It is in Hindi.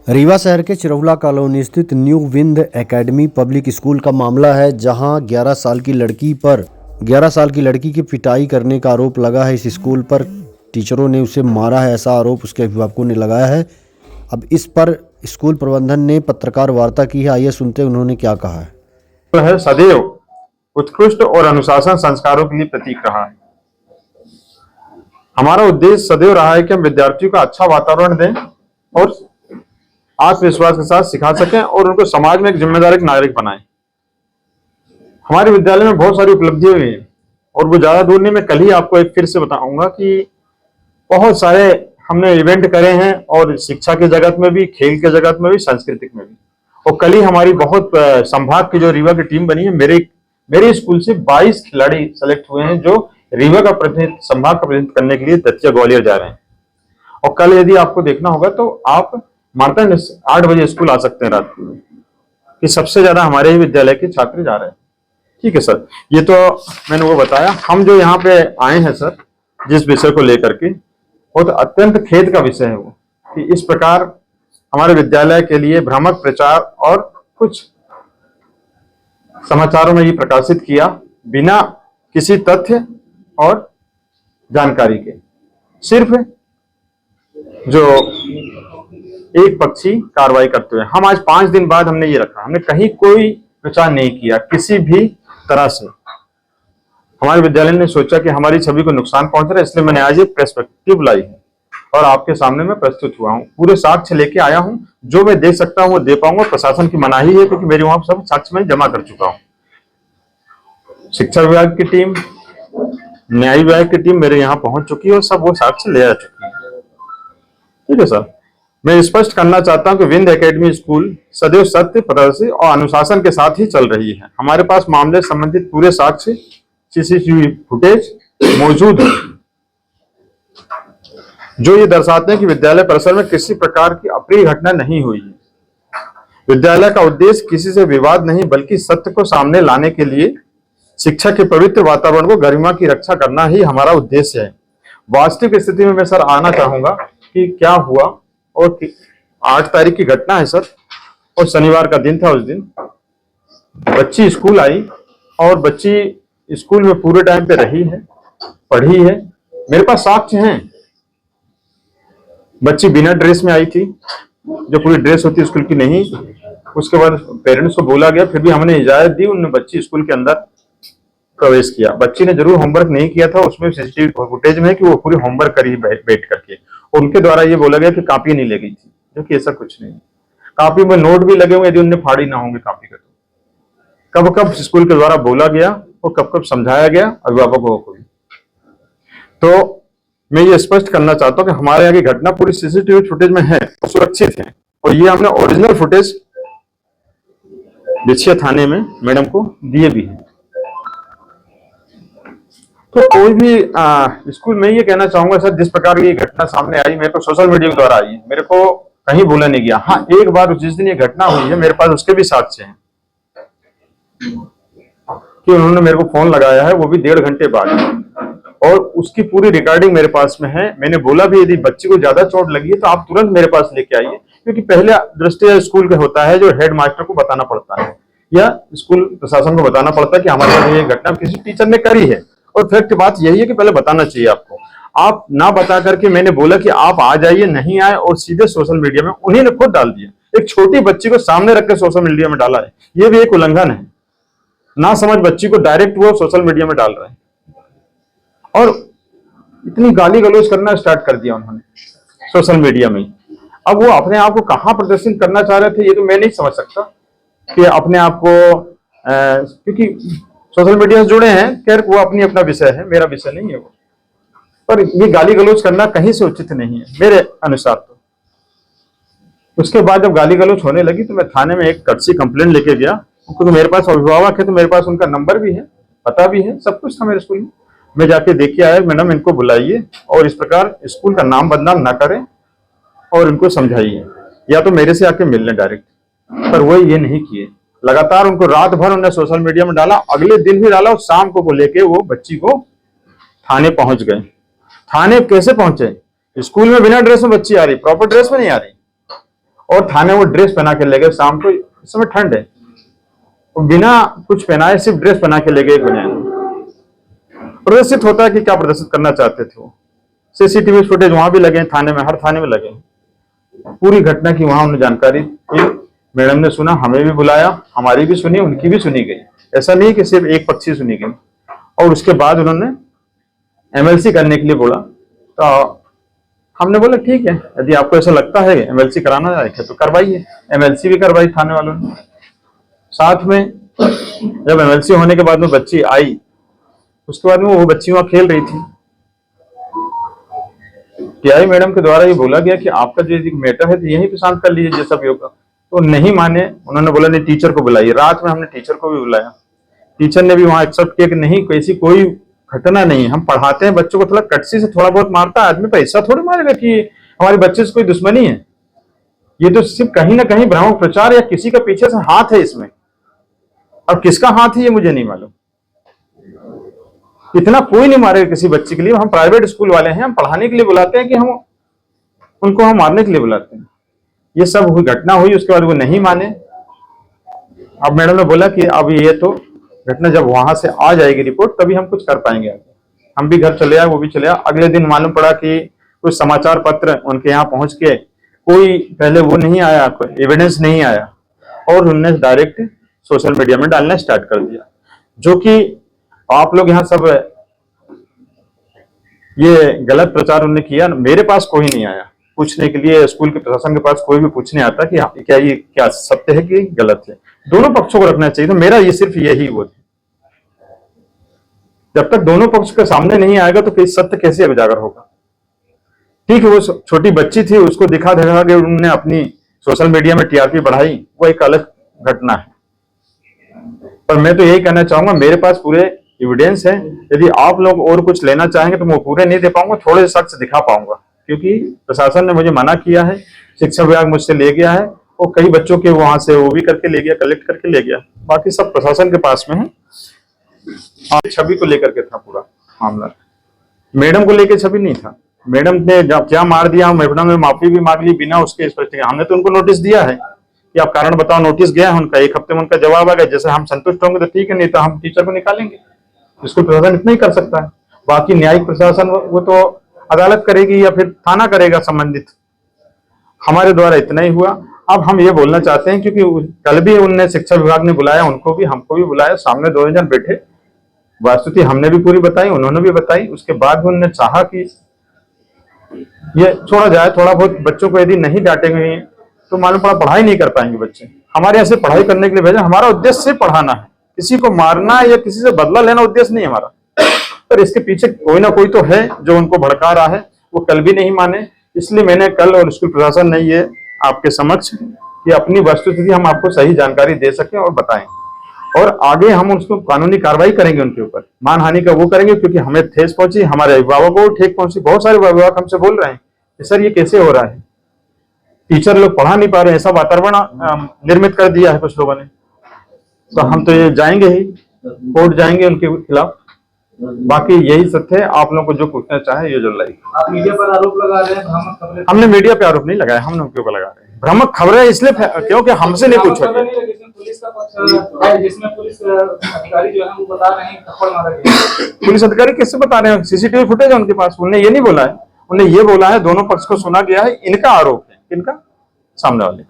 रीवा शहर के चिरौला कॉलोनी स्थित new Vind academy public school का मामला है, जहां 11 साल की लड़की की पिटाई करने का आरोप लगा है। इस स्कूल पर टीचरों ने उसे मारा है, ऐसा आरोप उसके अभिभावकों ने लगाया है। अब इस पर स्कूल प्रबंधन ने पत्रकार वार्ता की है। आइए सुनते हैं उन्होंने क्या कहा है। सदैव उत्कृष्ट और अनुशासन संस्कारों के लिए प्रतीक रहा है। हमारा उद्देश्य सदैव रहा है कि हम विद्यार्थियों को अच्छा वातावरण दें और आत्मविश्वास के साथ सिखा सकें और उनको समाज में एक जिम्मेदार नागरिक बनाएं। हमारे विद्यालय में बहुत सारी उपलब्धियां हुई हैं और वो ज्यादा दूर नहीं, मैं कल ही आपको एक फिर से बताऊंगा कि बहुत सारे हमने इवेंट करे हैं और शिक्षा के जगत में भी, खेल के जगत में भी, सांस्कृतिक में भी। और कल ही हमारी बहुत संभाग की जो रीवा की टीम बनी है, मेरे स्कूल से 22 खिलाड़ी सेलेक्ट हुए हैं जो रीवा का प्रतिनिधित्व, संभाग का प्रतिनिधित्व करने के लिए दतिया ग्वालियर जा रहे हैं। और कल यदि आपको देखना होगा तो आप मानता 8 बजे स्कूल आ सकते हैं रात को, कि सबसे ज्यादा हमारे ही विद्यालय के छात्र जा रहे हैं। ठीक है सर, ये तो मैंने वो बताया। हम जो यहाँ पे आए हैं सर, जिस विषय को लेकर के, वो तो अत्यंत खेद का विषय है वो, कि इस प्रकार हमारे विद्यालय के लिए भ्रामक प्रचार और कुछ समाचारों में ये प्रकाशित किया बिना किसी तथ्य और जानकारी के, सिर्फ जो एक पक्षी कार्रवाई करते हुए। हम आज 5 दिन बाद हमने ये रखा, हमने कहीं कोई प्रचार नहीं किया किसी भी तरह से। हमारे विद्यालय ने सोचा कि हमारी छवि को नुकसान पहुंच रहा है, इसलिए मैंने आज एक पर्सपेक्टिव लाई है और आपके सामने मैं प्रस्तुत हुआ हूँ। पूरे साक्ष्य लेके आया हूँ, जो मैं दे सकता हूँ वो दे पाऊंगा। प्रशासन की मनाही है क्योंकि मेरे वहां सब साक्ष्य मैं जमा कर चुका हूँ। शिक्षा विभाग की टीम, न्याय विभाग की टीम मेरे यहाँ पहुंच चुकी है और सब वो साक्ष्य ले आ चुकी है। ठीक है सर, मैं स्पष्ट करना चाहता हूं कि विंद एकेडमी स्कूल सदैव सत्य, पारदर्शी और अनुशासन के साथ ही चल रही है। हमारे पास मामले संबंधित पूरे साक्ष्य, सीसीटीवी फुटेज मौजूद है जो ये दर्शाते हैं कि विद्यालय परिसर में किसी प्रकार की अप्रिय घटना नहीं हुई है। विद्यालय का उद्देश्य किसी से विवाद नहीं, बल्कि सत्य को सामने लाने के लिए शिक्षा के पवित्र वातावरण को, गरिमा की रक्षा करना ही हमारा उद्देश्य है। वास्तविक स्थिति में मैं सर आना चाहूंगा कि क्या हुआ। और 8 तारीख की घटना है सर, और शनिवार का दिन था। उस दिन बच्ची स्कूल आई और बच्ची स्कूल में पूरे टाइम पे रही है, पढ़ी है। मेरे पास साक्ष्य हैं। बच्ची बिना ड्रेस में आई थी, जो पूरी ड्रेस होती है स्कूल की, नहीं। उसके बाद पेरेंट्स को बोला गया, फिर भी हमने इजाजत दी, उन्होंने बच्ची स्कूल के अंदर प्रवेश किया। बच्ची ने जरूर होमवर्क नहीं किया था, उसमें सीसीटीवी फुटेज में है कि वो पूरी होमवर्क करी बैठ करके। उनके द्वारा ये बोला गया कि कॉपी नहीं ले गई थी, जो कि ऐसा कुछ नहीं। कॉपी में नोट भी लगे हुए, यदि उनने फाड़ी ना होंगे कॉपी का। कब कब स्कूल के द्वारा बोला गया और कब कब समझाया गया अभिभावकों को। तो मैं ये स्पष्ट करना चाहता हूँ कि हमारे यहाँ की घटना पूरी सीसीटीवी फुटेज में है, सुरक्षित है। और ये हमने ओरिजिनल फुटेज बिछिया थाने में मैडम को दिए भी हैं। तो कोई भी स्कूल में ये कहना चाहूंगा सर, जिस प्रकार की घटना सामने आई, मेरे को सोशल मीडिया के द्वारा आई है, मेरे को कहीं भूला नहीं गया। हाँ, एक बार जिस दिन ये घटना हुई है, मेरे पास उसके भी साक्ष्य हैं कि उन्होंने मेरे को फोन लगाया है, वो भी 1.5 घंटे बाद, और उसकी पूरी रिकॉर्डिंग मेरे पास में है। मैंने बोला भी यदि बच्ची को ज्यादा चोट लगी है तो आप तुरंत मेरे पास लेके आइए, क्योंकि पहले दृष्टि स्कूल का होता है, जो हेड मास्टर को बताना पड़ता है या स्कूल प्रशासन को बताना पड़ता है कि हमारे साथ ये घटना किसी टीचर ने करी है। और फैक्ट बात यही है कि पहले बताना चाहिए आपको। आप ना बता करके मैंने बोला कि आप आ जाइए, नहीं आए और सीधे सोशल मीडिया में उन्हीं ने खुद डाल दिया। एक छोटी बच्ची को सामने रख के सोशल मीडिया में डाला है, ये भी एक उल्लंघन है। ना समझ बच्ची को डायरेक्ट वो सोशल मीडिया में डाल रहे हैं और इतनी गाली गलौज करना स्टार्ट कर दिया उन्होंने सोशल मीडिया में। अब वो अपने आप को कहां प्रदर्शित करना चाह रहे थे, ये तो मैं नहीं समझ सकता कि अपने आप को, क्योंकि सोशल मीडिया से जुड़े हैं, खैर वो अपना विषय है, मेरा विषय नहीं है वो। पर ये गाली गलौज करना कहीं से उचित नहीं है मेरे अनुसार। तो उसके बाद जब गाली गलौज होने लगी तो मैं थाने में एक कर्सी कंप्लेंट लेके गया, क्योंकि मेरे पास अभिभावक है तो मेरे पास उनका नंबर भी है, पता भी है, सब कुछ था मेरे स्कूल में। मैं जाके देख के आया, मैडम इनको बुलाइए और इस प्रकार स्कूल का नाम बदनाम ना करें और इनको समझाइए, या तो मेरे से आके मिलने डायरेक्ट। पर वो ये नहीं किए, लगातार उनको रात भर उन्होंने सोशल मीडिया में डाला, अगले दिन भी डाला और शाम को लेके वो बच्ची को थाने पहुंच गए। थाने कैसे पहुंचे? स्कूल में बिना ड्रेस में बच्ची आ रही, प्रॉपर ड्रेस में नहीं आ रही, और थाने वो ड्रेस पहना के ले गए शाम को, इस समय ठंड है, वो बिना कुछ पहनाए सिर्फ ड्रेस पहना के ले गए बनियान। प्रदर्शित होता है कि क्या प्रदर्शित करना चाहते थे वो। सीसीटीवी फुटेज वहां भी लगे, थाने में, हर थाने में लगे। पूरी घटना की वहां उन्हें जानकारी दी, मैडम ने सुना, हमें भी बुलाया, हमारी भी सुनी, उनकी भी सुनी गई। ऐसा नहीं कि सिर्फ एक पक्षी सुनी गई। और उसके बाद उन्होंने एमएलसी करने के लिए बोला, तो हमने बोला ठीक है, यदि आपको ऐसा लगता है एमएलसी कराना है तो करवाइए। एमएलसी भी करवाई थाने वालों ने। साथ में जब एमएलसी होने के बाद में बच्ची आई, उसके बाद में वो बच्ची वहां खेल रही थी। टीआई मैडम के द्वारा ये बोला गया कि आपका जो मैटर है तो यहीं पे शांत कर लीजिए जैसा भी होगा। तो नहीं माने, उन्होंने बोला नहीं टीचर को बुलाइए। रात में हमने टीचर को भी बुलाया, टीचर ने भी वहां एक्सेप्ट किया कि नहीं, ऐसी कोई घटना नहीं है, हम पढ़ाते हैं बच्चों को, थोड़ा कटसी से थोड़ा बहुत मारता है आदमी, पैसा थोड़ी मारेगा कि हमारे बच्चे से कोई दुश्मनी है। ये तो सिर्फ कहीं ना कहीं भ्रामक प्रचार या किसी का पीछे से हाथ है इसमें। अब किसका हाथ है ये मुझे नहीं मालूम। इतना कोई नहीं मारेगा किसी बच्चे के लिए। हम प्राइवेट स्कूल वाले हैं, हम पढ़ाने के लिए बुलाते हैं कि हम उनको हम मारने के लिए बुलाते हैं। ये सब हुई, घटना हुई, उसके बाद वो नहीं माने। अब मैडम ने बोला कि अब ये तो घटना जब वहां से आ जाएगी रिपोर्ट तभी हम कुछ कर पाएंगे आगे। हम भी घर चले आए, वो भी चले आए। अगले दिन मालूम पड़ा कि कुछ समाचार पत्र उनके यहाँ पहुंच के कोई पहले वो नहीं आया, कोई एविडेंस नहीं आया, और उन्होंने डायरेक्ट सोशल मीडिया में डालना स्टार्ट कर दिया। जो कि आप लोग यहाँ सब ये गलत प्रचार उन्होंने किया। मेरे पास कोई नहीं आया पूछने के लिए, स्कूल के प्रशासन के पास कोई भी पूछने आता कि क्या ये क्या सत्य है कि गलत है। दोनों पक्षों को रखना चाहिए। तो मेरा ये सिर्फ यही वो थी, जब तक दोनों पक्ष के सामने नहीं आएगा तो सत्य कैसे उजागर होगा। ठीक है, वो छोटी बच्ची थी, उसको दिखा दिखा के उन्होंने अपनी सोशल मीडिया में टीआरपी बढ़ाई, वो एक अलग घटना है। पर मैं तो यही कहना चाहूंगा, मेरे पास पूरे एविडेंस है। यदि आप लोग और कुछ लेना चाहेंगे तो मैं पूरे नहीं दे पाऊंगा, थोड़े शख्स दिखा पाऊंगा, क्योंकि प्रशासन ने मुझे मना किया है। शिक्षा विभाग मुझसे ले गया है, और कई बच्चों के वहां से वो भी करके ले गया, कलेक्ट करके ले गया। बाकी सब प्रशासन के पास में है। छवि को लेकर के था पूरा मामला, मैडम को लेकर छवि नहीं था। मैडम ने जब क्या मार दिया, मैडम ने माफी भी मांग ली बिना उसके स्पष्टीकरण। हमने तो उनको नोटिस दिया है कि आप कारण बताओ, नोटिस गया है उनका, 1 हफ्ते में उनका जवाब आ गया। जैसे हम संतुष्ट होंगे तो ठीक है, नहीं तो हम टीचर को निकालेंगे। स्कूल प्रशासन इतना ही कर सकता है। बाकी न्यायिक प्रशासन वो तो अदालत करेगी या फिर थाना करेगा संबंधित। हमारे द्वारा इतना ही हुआ। अब हम ये बोलना चाहते हैं, क्योंकि कल भी उनने शिक्षा विभाग ने बुलाया, उनको भी हमको भी बुलाया, सामने 2 जन बैठे, वास्तुति हमने भी पूरी बताई, उन्होंने भी बताई। उसके बाद भी उन्होंने चाहा कि ये छोड़ा जाए। थोड़ा बहुत बच्चों को यदि नहीं डांटेंगे तो मालूम पड़ा पढ़ाई नहीं कर पाएंगे बच्चे। हमारे यहाँ से पढ़ाई करने के लिए भेजा, हमारा उद्देश्य सिर्फ पढ़ाना है, किसी को मारना या किसी से बदला लेना उद्देश्य नहीं हमारा। पर इसके पीछे कोई ना कोई तो है जो उनको भड़का रहा है। वो कल भी नहीं माने, इसलिए मैंने कल और स्कूल प्रशासन ने ये आपके समक्ष कि अपनी वस्तुस्थिति हम आपको सही जानकारी दे सकें और बताएं, और आगे हम उसको कानूनी कार्रवाई करेंगे उनके ऊपर। मानहानि का वो करेंगे, क्योंकि हमें ठेस पहुंची, हमारे अभिभावकों को ठेस पहुंची। बहुत सारे अभिभावक हमसे बोल रहे हैं कि सर ये कैसे हो रहा है, टीचर लोग पढ़ा नहीं पा रहे हैं, ऐसा वातावरण निर्मित कर दिया है कुछ लोगों ने। तो हम तो ये जाएंगे ही, कोर्ट जाएंगे उनके खिलाफ। बाकी यही सत्य है। आप लोगों को जो पूछना चाहे ये जो लाई। आप मीडिया पर आरोप लगा रहे हैं भ्रामक खबरें। हमने मीडिया पे आरोप नहीं लगाया, हमने उनके ऊपर लगा रहे हैं भ्रामक खबरें, इसलिए क्योंकि हमसे नहीं पूछा गया। पुलिस का पक्ष है, जिसमें पुलिस अधिकारी जो है वो बता रहे हैं थप्पड़ मारा गया। पुलिस अधिकारी किससे बता रहे हैं? सीसीटीवी फुटेज है उनके पास। उन्होंने ये नहीं बोला है, उन्होंने ये बोला है दोनों पक्ष को सुना गया है। इनका आरोप है, इनका सामने वाले